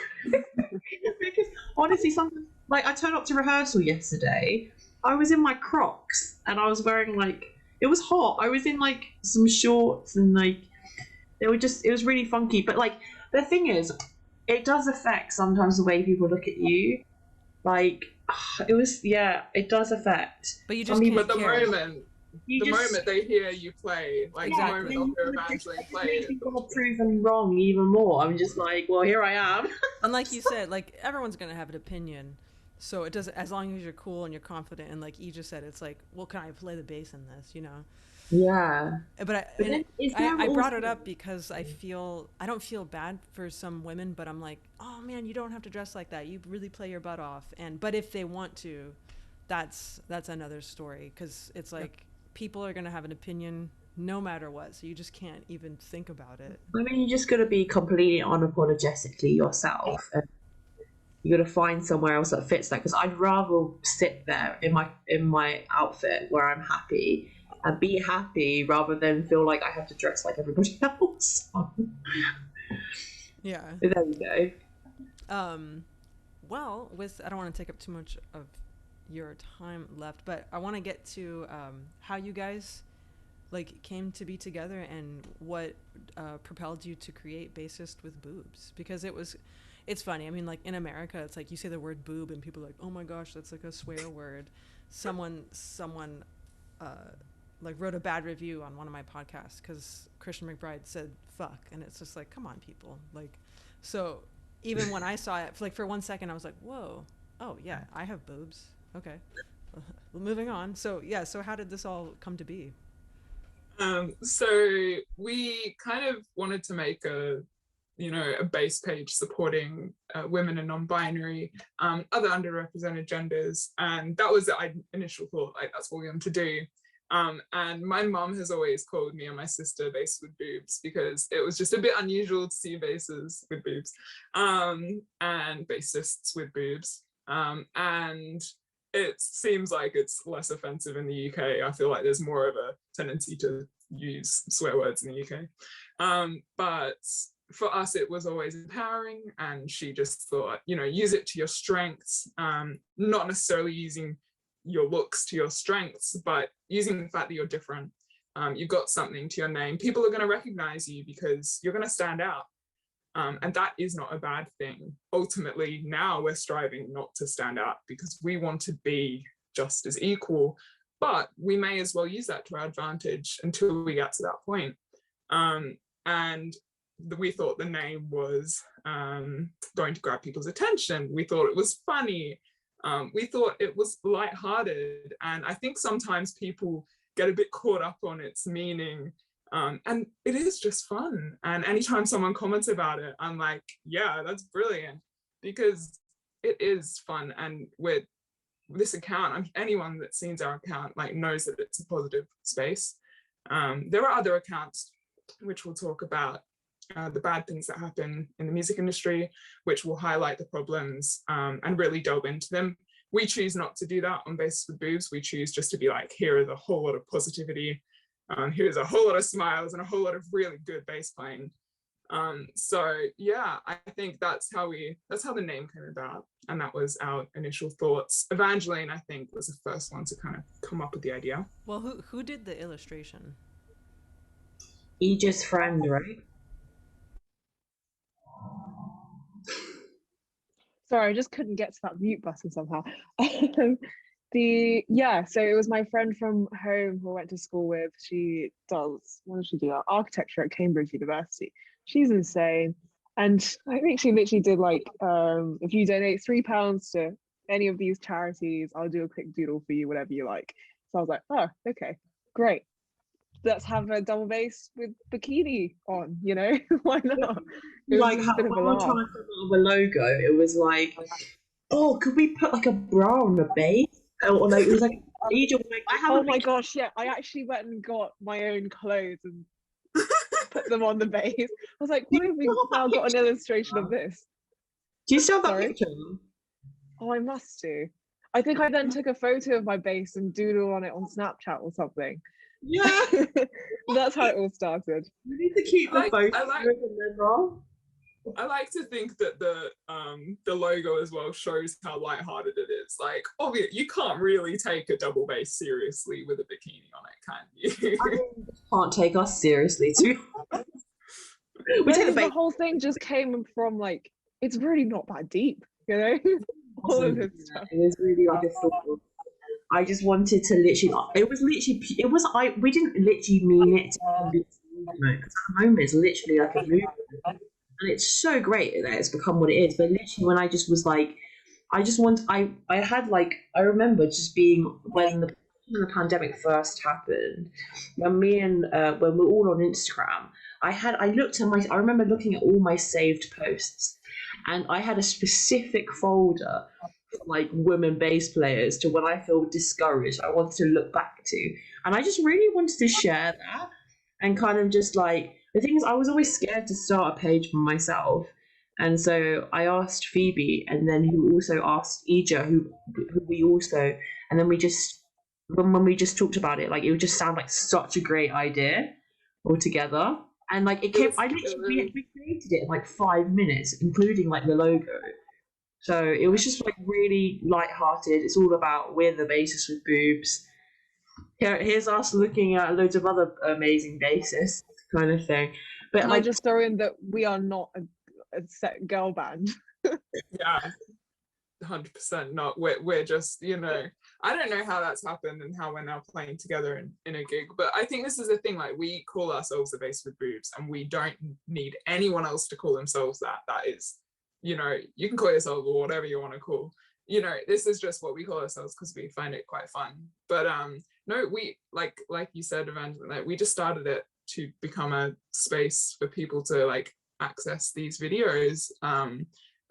Because honestly, sometimes, like, I turned up to rehearsal yesterday. I was in my Crocs and I was wearing, like, it was hot. I was in like some shorts and like it was really funky. But like the thing is, it does affect sometimes the way people look at you. Like it does affect. But you just can't but the care. moment they hear you play, like the moment they'll hear Evangeline play, it makes me feel proven wrong even more. I'm just like, well, here I am. And like you said, like everyone's gonna have an opinion. So it doesn't, as long as you're cool and you're confident, and like you just said, it's like, well, can I play the bass in this, you know? Yeah. But I brought it up because I don't feel bad for some women, but I'm like, oh man, you don't have to dress like that. You really play your butt off. But if they want to, that's another story, because it's like people are gonna have an opinion no matter what. So you just can't even think about it. I mean, you just gotta be completely unapologetically yourself. And you got to find somewhere else that fits that, because I'd rather sit there in my outfit where I'm happy and be happy rather than feel like I have to dress like everybody else. Yeah. But there we go. Well, I don't want to take up too much of your time left, but I want to get to how you guys like came to be together and what propelled you to create Bassist with Boobs, because it's funny. I mean, like in America, it's like you say the word boob and people are like, oh my gosh, that's like a swear word. Someone like wrote a bad review on one of my podcasts because Christian McBride said fuck, and it's just like, come on, people. Like, so even when I saw it, like for 1 second, I was like, whoa, oh yeah, I have boobs. Okay, well, moving on. So yeah, so how did this all come to be? So we kind of wanted to make a bass page supporting women and non-binary, other underrepresented genders. And that was the initial thought, like that's what we wanted to do. And my mum has always called me and my sister Bass with Boobs, because it was just a bit unusual to see basses with boobs, and bassists with boobs. And it seems like it's less offensive in the UK. I feel like there's more of a tendency to use swear words in the UK. But for us, it was always empowering, and she just thought, use it to your strengths, not necessarily using your looks to your strengths, but using the fact that you're different. You've got something to your name. People are going to recognize you because you're going to stand out. And that is not a bad thing. Ultimately, now we're striving not to stand out because we want to be just as equal, but we may as well use that to our advantage until we get to that point. And we thought the name was going to grab people's attention. We thought it was funny. We thought it was lighthearted. And I think sometimes people get a bit caught up on its meaning. And it is just fun. And anytime someone comments about it, I'm like, yeah, that's brilliant, because it is fun. And with this account, anyone that sees our account knows that it's a positive space. There are other accounts which we'll talk about, the bad things that happen in the music industry, which will highlight the problems and really delve into them. We choose not to do that on Bassist with Boobs. We choose just to be like, here is a whole lot of positivity. Here's a whole lot of smiles and a whole lot of really good bass playing. So yeah, I think that's how the name came about, and that was our initial thoughts. Evangeline, I think, was the first one to kind of come up with the idea. Well, who did the illustration? Yijia's friend, right? Sorry, I just couldn't get to that mute button somehow. So it was my friend from home who I went to school with. She does, what does she do? Architecture at Cambridge University. She's insane. And I think she literally did like, if you donate £3 to any of these charities, I'll do a quick doodle for you, whatever you like. So I was like, oh, okay, great. Let's have a double bass with bikini on, you know? Why not? Like how when we were trying to put up a logo, it was like, oh, could we put like a bra on the bass? Or like it was like, oh my gosh, yeah! I actually went and got my own clothes and put them on the bass. I was like, what if we now got an illustration of this? Do you still have that picture? Oh, I must do. I think I then took a photo of my bass and doodled on it on Snapchat or something. Yeah. That's how it all started. You need to keep the photo. I like to think that the logo as well shows how lighthearted it is. Like, obviously, you can't really take a double bass seriously with a bikini on it, can you? I mean, you can't take us seriously too. The whole thing just came from like, it's really not that deep, you know? All of this stuff. It was really like a thought. I just wanted to literally. We didn't literally mean it to be because at the moment it's literally like a movement. And it's so great that it's become what it is. But literally, when I just was like, I remember just being when the pandemic first happened, when when we're all on Instagram, I remember looking at all my saved posts, and I had a specific folder for like women bass players to when I feel discouraged, I wanted to look back to, and I just really wanted to share that, and kind of just like. The thing is, I was always scared to start a page for myself. And so I asked Phoebe, and then who also asked Yijia, who we also, and then when we just talked about it, like it would just sound like such a great idea altogether. And like we created it in like 5 minutes, including like the logo. So it was just like really lighthearted. It's all about we're the bassists with boobs. Here's us looking at loads of other amazing bassists. Kind of thing, but I just throw in that we are not a set girl band. Yeah, 100% not. We're just, you know, I don't know how that's happened and how we're now playing together in a gig, but I think this is the thing. Like, we call ourselves the Bass with Boobs, and we don't need anyone else to call themselves that. That is, you know, you can call yourself or whatever you want to call. You know, this is just what we call ourselves because we find it quite fun. But no, we like you said, Evangeline, like we just started it to become a space for people to like access these videos,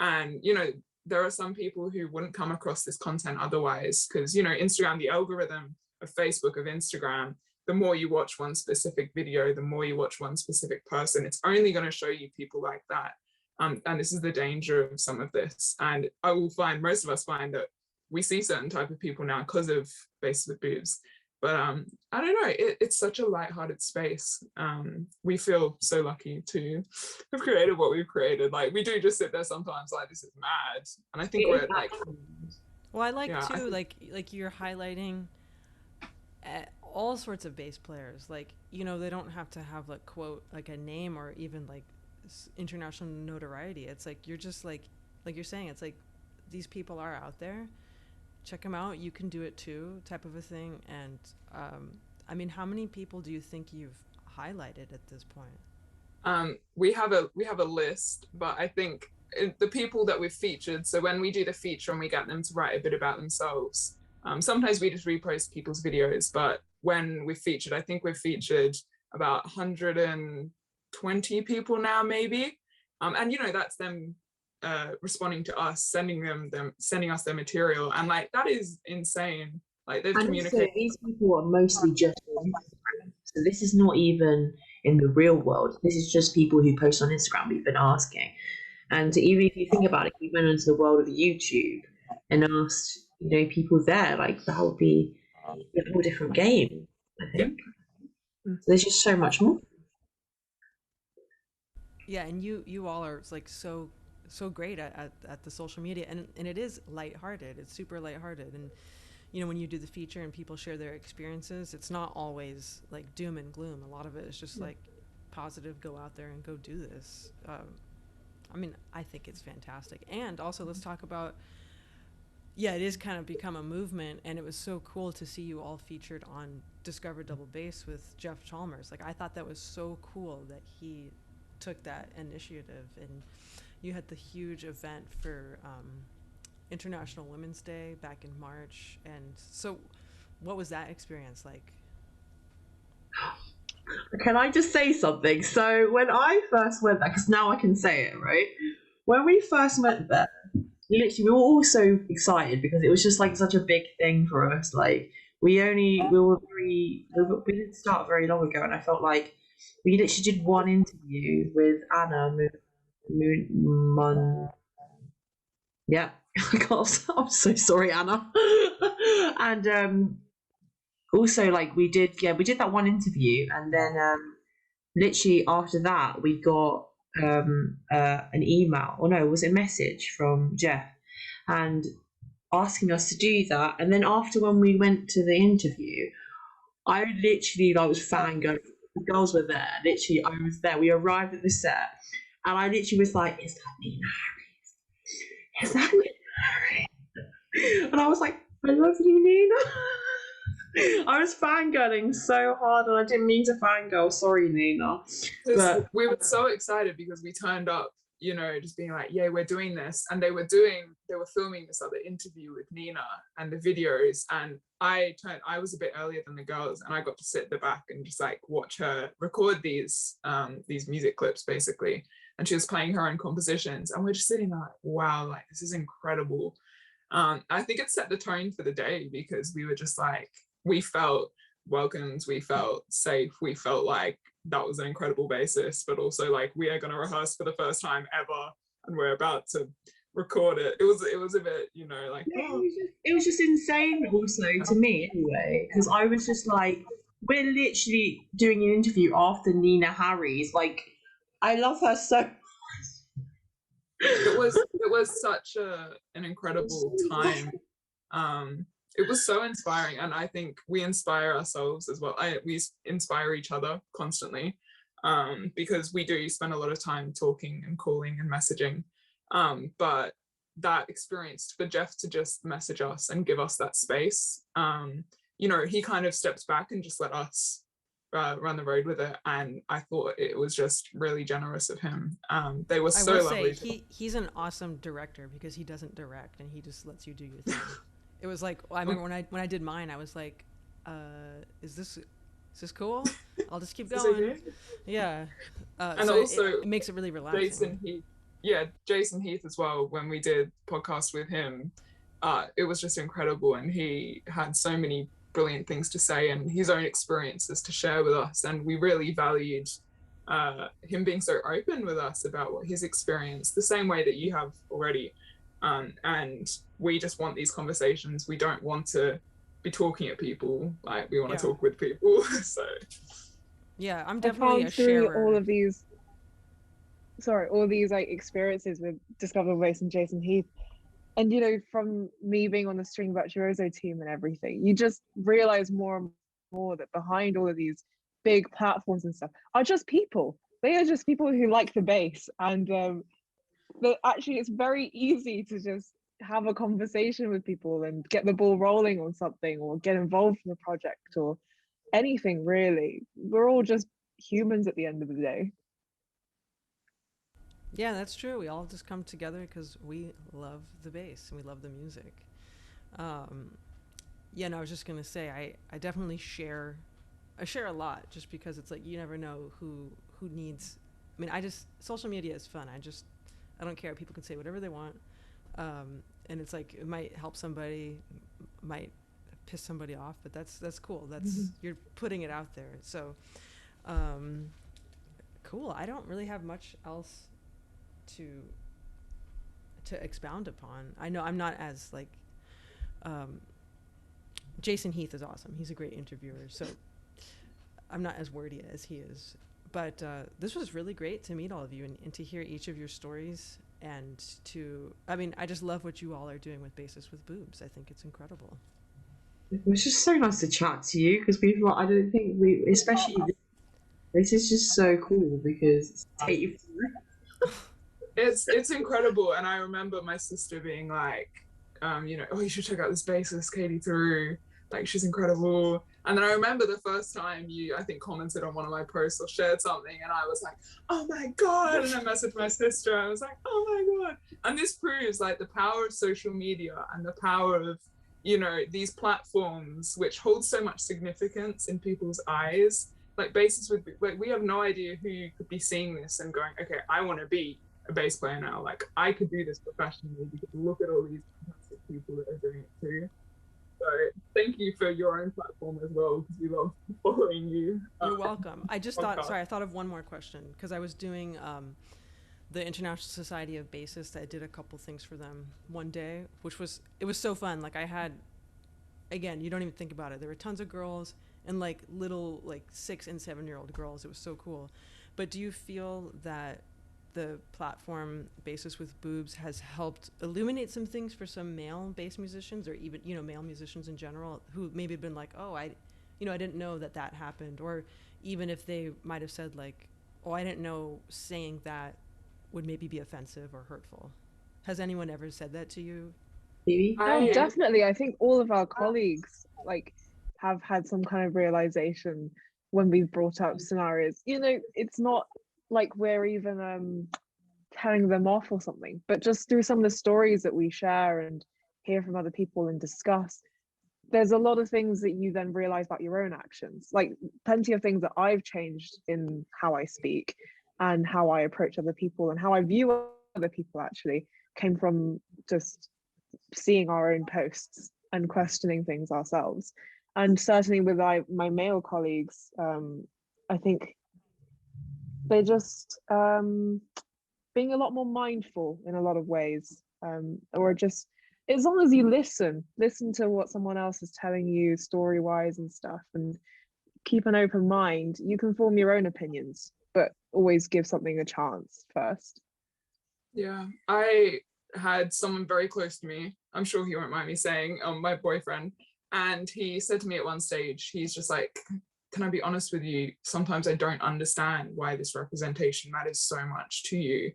and you know, there are some people who wouldn't come across this content otherwise, because you know, Instagram, the algorithm of Facebook, of Instagram, the more you watch one specific video, the more you watch one specific person, it's only going to show you people like that, and this is the danger of some of this. And I will find, most of us find that we see certain type of people now because of Bass with Boobs. But I don't know, it's such a lighthearted space. We feel so lucky to have created what we've created. Like, we do just sit there sometimes like, this is mad. And I think we're like... Well, I like too, like you're highlighting all sorts of bass players. Like, you know, they don't have to have like quote, like a name or even like international notoriety. It's like, you're just like you're saying, it's like these people are out there. Check them out, you can do it too, type of a thing. And I mean, how many people do you think you've highlighted at this point? We have a list, but I think the people that we've featured, so when we do the feature and we get them to write a bit about themselves, sometimes we just repost people's videos, but when we've featured, I think we've featured about 120 people now, maybe, and you know, that's them responding to us, sending us their material, and like that is insane. Like, they've communicated. Also, these people are mostly just on Instagram, so this is not even in the real world. This is just people who post on Instagram. We've been asking, and even if you think about it, we went into the world of YouTube and asked, you know, people there, like that would be a whole different game. I think so there's just so much more. Yeah, and you all are like so great at the social media, and it is lighthearted. It's super lighthearted, and you know, when you do the feature and people share their experiences, it's not always like doom and gloom. A lot of it is just like positive, go out there and go do this. I mean, I think it's fantastic. And also, let's talk about, yeah, it is kind of become a movement, and it was so cool to see you all featured on Discover Double Bass with Jeff Chalmers. Like, I thought that was so cool that he took that initiative, and you had the huge event for International Women's Day back in March. And so what was that experience like? Can I just say something? So when I first went there, because now I can say it, right? When we first went there, literally we were all so excited because it was just like such a big thing for us. Like we didn't start very long ago, and I felt like we literally did one interview with Anna yeah. I'm so sorry, Anna. And also, like, we did that one interview, and then literally after that we got an email, or no, was it a message from Jeff, and asking us to do that. And then after, when we went to the interview, I literally was fangirling. The girls were there. Literally, I was there. We arrived at the set, and I literally was like, "Is that Nina Harris? Is that Nina Harris?" And I was like, "I love you, Nina." I was fangirling so hard, and I didn't mean to fangirl. Sorry, Nina. But we were so excited because we turned up, you know, just being like, yeah, we're doing this. And they were filming this other interview with Nina and the videos. And I was a bit earlier than the girls, and I got to sit at the back and just like watch her record these music clips basically. And she was playing her own compositions, and we're just sitting there like, wow, like this is incredible. I think it set the tone for the day, because we were just like, we felt welcomed, we felt safe, we felt like that was an incredible bassist, but also like we are going to rehearse for the first time ever, and we're about to record it. It was a bit, you know, like it was just insane. Also, to me, anyway, because I was just like, we're literally doing an interview after Nina Harris. Like, I love her so. It was such an incredible time. It was so inspiring, and I think we inspire ourselves as well. We inspire each other constantly, because we do spend a lot of time talking and calling and messaging. But that experience for Jeff to just message us and give us that space, you know, he kind of stepped back and just let us run the road with it, and I thought it was just really generous of him. They were so lovely. He's an awesome director, because he doesn't direct and he just lets you do your thing. It was like, I remember when I did mine, I was like, is this cool? I'll just keep going. Yeah. And so also it makes it really relaxing. Jason Heath as well. When we did podcast with him, it was just incredible, and he had so many brilliant things to say and his own experiences to share with us, and we really valued him being so open with us about what his experience, the same way that you have already. And we just want these conversations. We don't want to be talking at people, like we want to talk with people. So yeah, I'm definitely a sharer. All these like experiences with Discover Bass and Jason Heath, and you know, from me being on the String Virtuoso team and everything, you just realize more and more that behind all of these big platforms and stuff are just people. They are just people who like the bass, and that actually it's very easy to just have a conversation with people and get the ball rolling on something, or get involved in a project, or anything really. We're all just humans at the end of the day. Yeah, that's true. We all just come together because we love the bass and we love the music. Yeah, and I was just gonna say, I definitely share a lot, just because it's like you never know who needs. I mean, social media is fun. I don't care. People can say whatever they want, and it's like it might help somebody, might piss somebody off, but that's cool. That's you're putting it out there. So, cool. I don't really have much else to expound upon. I know I'm not as like Jason Heath is awesome. He's a great interviewer, so I'm not as wordy as he is. But this was really great to meet all of you and to hear each of your stories, and I just love what you all are doing with Bassists with Boobs. I think it's incredible. It was just so nice to chat to you, because I don't think we, especially this is just so cool because take you through. It's incredible. And I remember my sister being like, oh, you should check out this bassist, Thiroux. Like, she's incredible. And then I remember the first time you, I think, commented on one of my posts or shared something, and I was like, oh my God. And I messaged my sister. I was like, oh my God. And this proves like the power of social media and the power of, these platforms which hold so much significance in people's eyes. Like Bassists we have no idea who could be seeing this and going, okay, I want to be a bass player now. Like, I could do this professionally because look at all these fantastic people that are doing it too. So thank you for your own platform as well, because we love following you. You're welcome. I thought of one more question, because I was doing the International Society of Bassists. I did a couple things for them one day, it was so fun. Like, I had, again, you don't even think about it, there were tons of girls and like little 6 and 7-year-old girls. It was so cool. But do you feel that the platform Bassists with Boobs has helped illuminate some things for some male bass musicians, or even male musicians in general, who maybe have been like, oh, I didn't know that happened, or even if they might have said like, oh, I didn't know saying that would maybe be offensive or hurtful? Has anyone ever said that to you? Phoebe? Oh, definitely. I think all of our colleagues have had some kind of realization when we've brought up scenarios. It's not like we're even telling them off or something, but just through some of the stories that we share and hear from other people and discuss, there's a lot of things that you then realize about your own actions. Like, plenty of things that I've changed in how I speak and how I approach other people and how I view other people actually came from just seeing our own posts and questioning things ourselves. And certainly with my male colleagues, I think they're just being a lot more mindful in a lot of ways, or just, as long as you listen to what someone else is telling you story-wise and stuff, and keep an open mind, you can form your own opinions, but always give something a chance first. Yeah, I had someone very close to me, I'm sure he won't mind me saying, my boyfriend, and he said to me at one stage, he's just like, can I be honest with you? Sometimes I don't understand why this representation matters so much to you.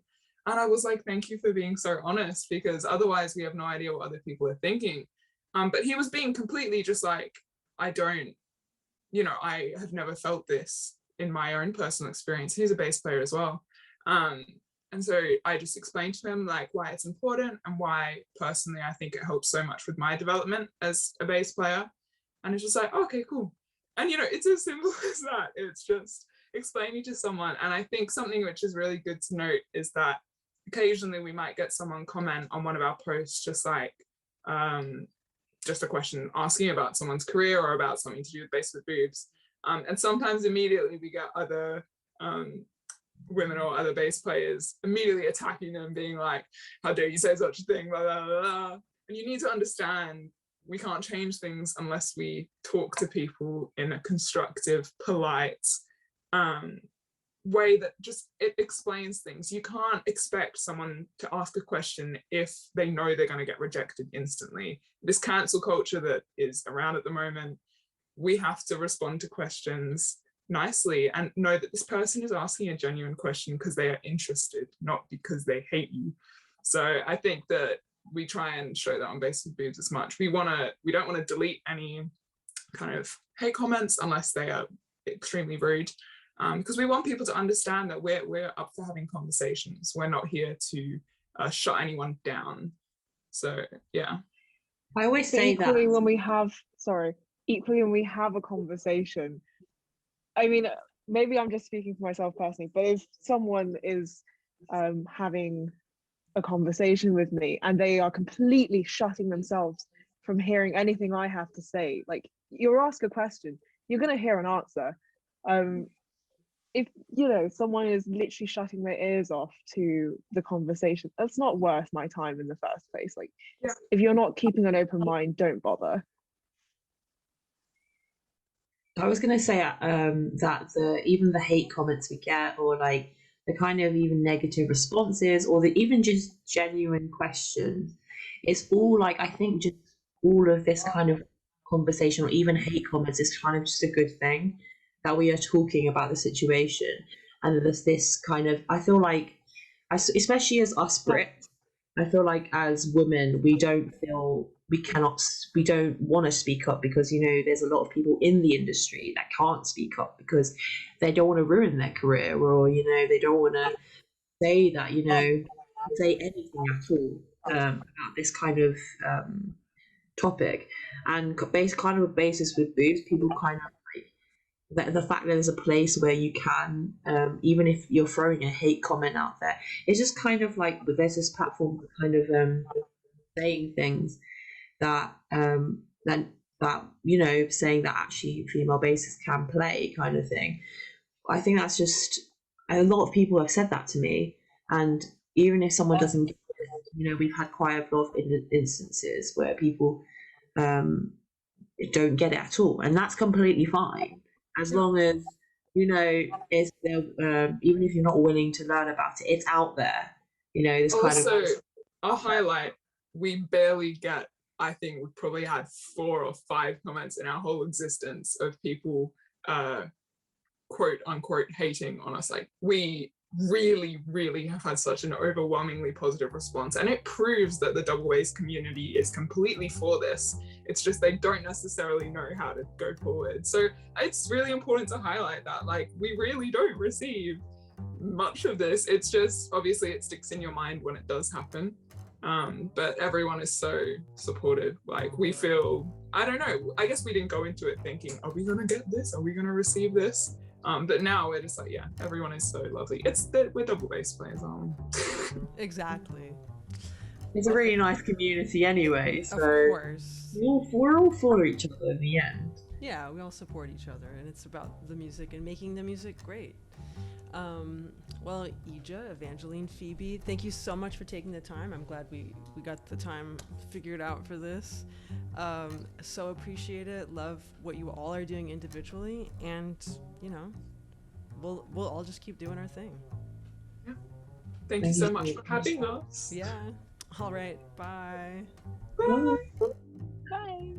And I was like, thank you for being so honest, because otherwise we have no idea what other people are thinking. But he was being completely just like, I have never felt this in my own personal experience. He's a bass player as well. And so I just explained to him like why it's important and why personally I think it helps so much with my development as a bass player. And it's just like, okay, cool. And it's as simple as that. It's just explaining to someone. And I think something which is really good to note is that occasionally we might get someone comment on one of our posts, just like just a question asking about someone's career or about something to do with Bass with Boobs. And sometimes immediately we get other women or other bass players immediately attacking them, being like, how dare you say such a thing, blah, blah, blah, blah. And you need to understand, we can't change things unless we talk to people in a constructive, polite way that just, it explains things. You can't expect someone to ask a question if they know they're going to get rejected instantly. This cancel culture that is around at the moment, we have to respond to questions nicely and know that this person is asking a genuine question because they are interested, not because they hate you. So I think that we try and show that on Bass with Boobs as much. We don't want to delete any kind of hate comments unless they are extremely rude, because we want people to understand that we're up for having conversations. We're not here to shut anyone down. So yeah, I always say equally that when we have a conversation, I mean, maybe I'm just speaking for myself personally, but if someone is having a conversation with me and they are completely shutting themselves from hearing anything I have to say, like, you ask a question, you're going to hear an answer. If someone is literally shutting their ears off to the conversation, that's not worth my time in the first place. Like, if you're not keeping an open mind, don't bother. I was gonna say that even the hate comments we get, or like the kind of even negative responses, or the even just genuine questions, it's all like, I think just all of this kind of conversation, or even hate comments, is kind of just a good thing that we are talking about the situation, and there's this kind of, I feel like, especially as us Brits, I feel like as women we don't feel we don't want to speak up, because there's a lot of people in the industry that can't speak up because they don't want to ruin their career, or they don't want to say that say anything at all about this kind of topic. And based kind of a basis with Boobs, people kind of like the fact that there's a place where you can, even if you're throwing a hate comment out there, it's just kind of like there's this platform for kind of saying things that saying that actually female bassists can play, kind of thing. I think that's just, a lot of people have said that to me, and even if someone doesn't get it, we've had quite a lot of instances where people don't get it at all, and that's completely fine, as long as it's there. Even if you're not willing to learn about it, it's out there. This Also, kind of a highlight, we barely get, I think we probably had 4 or 5 comments in our whole existence of people quote unquote hating on us. Like, we really have had such an overwhelmingly positive response, and it proves that the double bass community is completely for this. It's just they don't necessarily know how to go forward. So it's really important to highlight that, like, we really don't receive much of this. It's just, obviously it sticks in your mind when it does happen, but everyone is so supportive. Like, we feel, I don't know, I guess we didn't go into it thinking, are we gonna get this, are we gonna receive this? But now we're just like, yeah, everyone is so lovely. It's that we're double bass players, aren't we? Exactly. It's a really nice community anyway, so Of course. we're all for each other in the end. Yeah, we all support each other, and it's about the music and making the music great. Well, Yijia, Evangeline, Phoebe, thank you so much for taking the time. I'm glad we got the time figured out for this. So appreciate it. Love what you all are doing individually, and we'll all just keep doing our thing. Yeah. Thank you so much for having us. Yeah. All right. Bye. Bye. Bye.